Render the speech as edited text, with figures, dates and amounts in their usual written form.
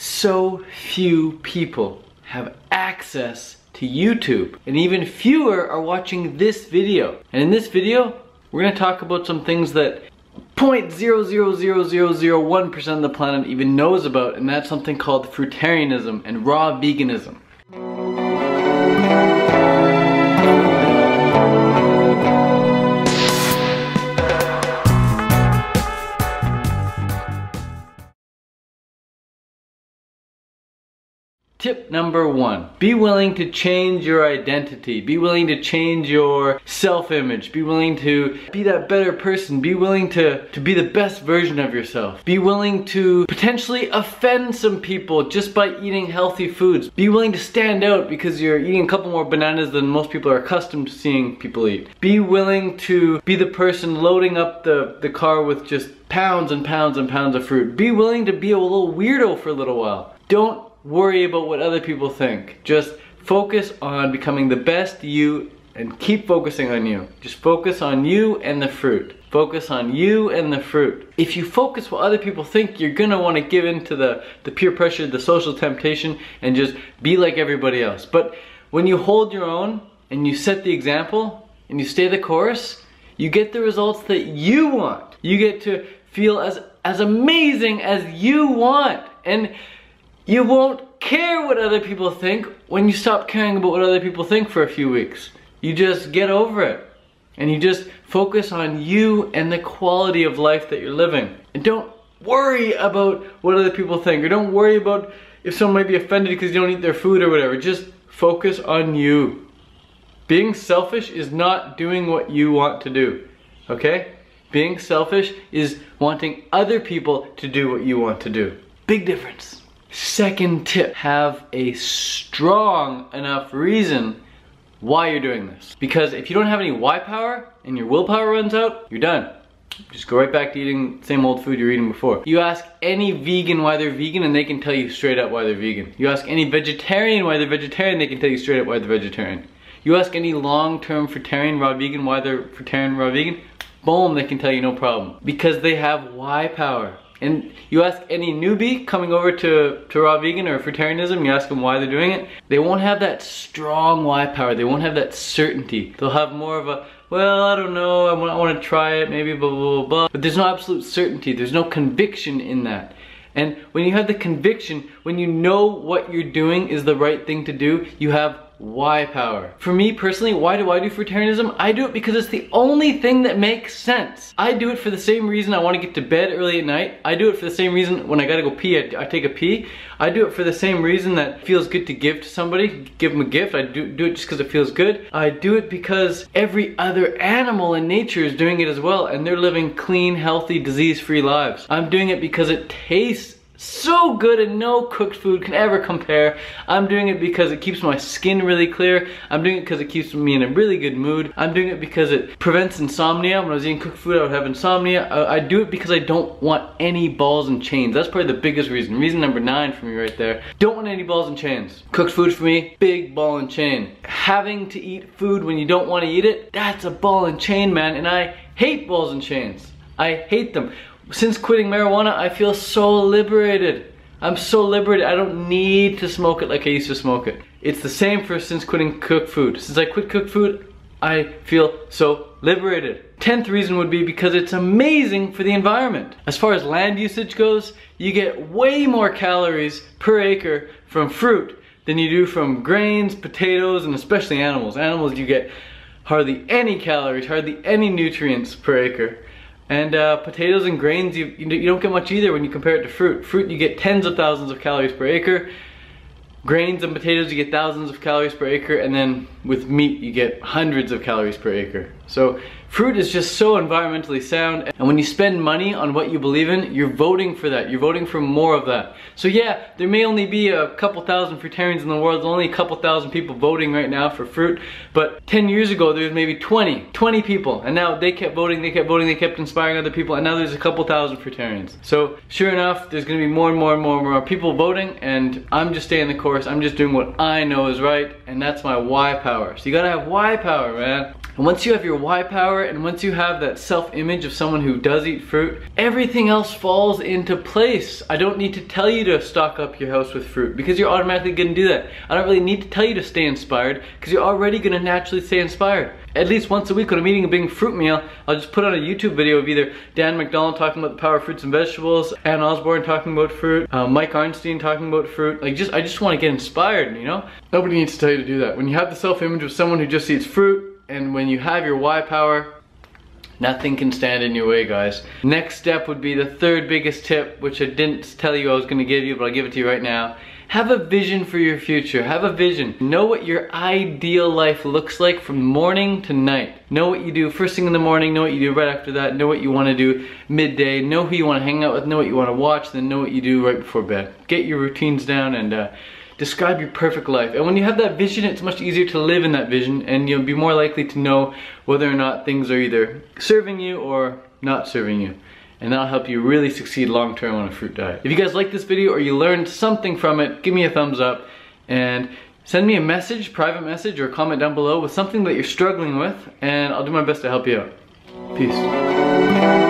So few people have access to YouTube, and even fewer are watching this video. And in this video, we're gonna talk about some things that 0.00001% of the planet even knows about, and that's something called fruitarianism and raw veganism. Tip number 1, be willing to change your identity. Be willing to change your self-image. Be willing to be that better person. Be willing to be the best version of yourself. Be willing to potentially offend some people just by eating healthy foods. Be willing to stand out because you're eating a couple more bananas than most people are accustomed to seeing people eat. Be willing to be the person loading up the car with just pounds and pounds and pounds of fruit. Be willing to be a little weirdo for a little while. Don't worry about what other people think. Just focus on becoming the best you and keep focusing on you. Just focus on you and the fruit. Focus on you and the fruit. If you focus what other people think, you're gonna want to give in to the peer pressure, the social temptation, and just be like everybody else. But when you hold your own and you set the example and you stay the course, you get the results that you want. You get to feel as amazing as you want. And you won't care what other people think when you stop caring about what other people think for a few weeks. You just get over it. And you just focus on you and the quality of life that you're living. And don't worry about what other people think. Or don't worry about if someone might be offended because you don't eat their food or whatever. Just focus on you. Being selfish is not doing what you want to do. Okay? Being selfish is wanting other people to do what you want to do. Big difference. Second tip, have a strong enough reason why you're doing this. Because if you don't have any why power and your willpower runs out, you're done. Just go right back to eating the same old food you were eating before. You ask any vegan why they're vegan and they can tell you straight up why they're vegan. You ask any vegetarian why they're vegetarian, they can tell you straight up why they're vegetarian. You ask any long-term fruitarian raw vegan why they're fruitarian raw vegan, boom, they can tell you no problem. Because they have why power. And you ask any newbie coming over to raw vegan or fruitarianism, you ask them why they're doing it, they won't have that strong why power, they won't have that certainty. They'll have more of a, well, I don't know, I want to try it, maybe blah, blah, blah, blah. But there's no absolute certainty, there's no conviction in that. And when you have the conviction, when you know what you're doing is the right thing to do, you have why power. For me personally, why do I do fruitarianism? I do it because it's the only thing that makes sense. I do it for the same reason I want to get to bed early at night. I do it for the same reason when I gotta go pee, I take a pee. I do it for the same reason that it feels good to give to somebody, give them a gift. I do it just because it feels good. I do it because every other animal in nature is doing it as well, and they're living clean, healthy, disease-free lives. I'm doing it because it tastes so good and no cooked food can ever compare. I'm doing it because it keeps my skin really clear. I'm doing it because it keeps me in a really good mood. I'm doing it because it prevents insomnia. When I was eating cooked food, I would have insomnia. I do it because I don't want any balls and chains. That's probably the biggest reason. Reason number 9 for me right there. Don't want any balls and chains. Cooked food for me, big ball and chain. Having to eat food when you don't want to eat it, that's a ball and chain, man. And I hate balls and chains. I hate them. Since quitting marijuana, I feel so liberated. I'm so liberated. I don't need to smoke it like I used to smoke it. It's the same for since quitting cooked food. Since I quit cooked food, I feel so liberated. 10th reason would be because it's amazing for the environment. As far as land usage goes, you get way more calories per acre from fruit than you do from grains, potatoes, and especially animals. Animals, you get hardly any calories, hardly any nutrients per acre. And potatoes and grains, you don't get much either when you compare it to fruit. Fruit, you get tens of thousands of calories per acre. Grains and potatoes, you get thousands of calories per acre. And then with meat, you get hundreds of calories per acre. So fruit is just so environmentally sound. And when you spend money on what you believe in, you're voting for that. You're voting for more of that. So yeah, there may only be a couple thousand fruitarians in the world. There's only a couple thousand people voting right now for fruit. But 10 years ago, there was maybe 20 people. And now they kept voting, they kept inspiring other people. And now there's a couple thousand fruitarians. So sure enough, there's gonna be more and more people voting. And I'm just staying the course. I'm just doing what I know is right. And that's my why power. So you gotta have why power, man. And once you have your why power, and once you have that self-image of someone who does eat fruit, everything else falls into place. I don't need to tell you to stock up your house with fruit because you're automatically gonna do that. I don't really need to tell you to stay inspired because you're already gonna naturally stay inspired. At least once a week when I'm eating a big fruit meal, I'll just put on a YouTube video of either Dan McDonald talking about the power of fruits and vegetables, Ann Osborne talking about fruit, Mike Arnstein talking about fruit. Like I just want to get inspired, you know? Nobody needs to tell you to do that. When you have the self-image of someone who just eats fruit, and when you have your why power, nothing can stand in your way, guys. Next step would be the third biggest tip, which I didn't tell you I was gonna give you, but I'll give it to you right now. Have a vision for your future. Have a vision. Know what your ideal life looks like from morning to night. Know what you do first thing in the morning, know what you do right after that, know what you want to do midday, know who you want to hang out with, know what you want to watch, then know what you do right before bed. Get your routines down and describe your perfect life. And when you have that vision, it's much easier to live in that vision, and you'll be more likely to know whether or not things are either serving you or not serving you. And that'll help you really succeed long term on a fruit diet. If you guys liked this video or you learned something from it, give me a thumbs up and send me a message, private message, or a comment down below with something that you're struggling with, and I'll do my best to help you out. Peace.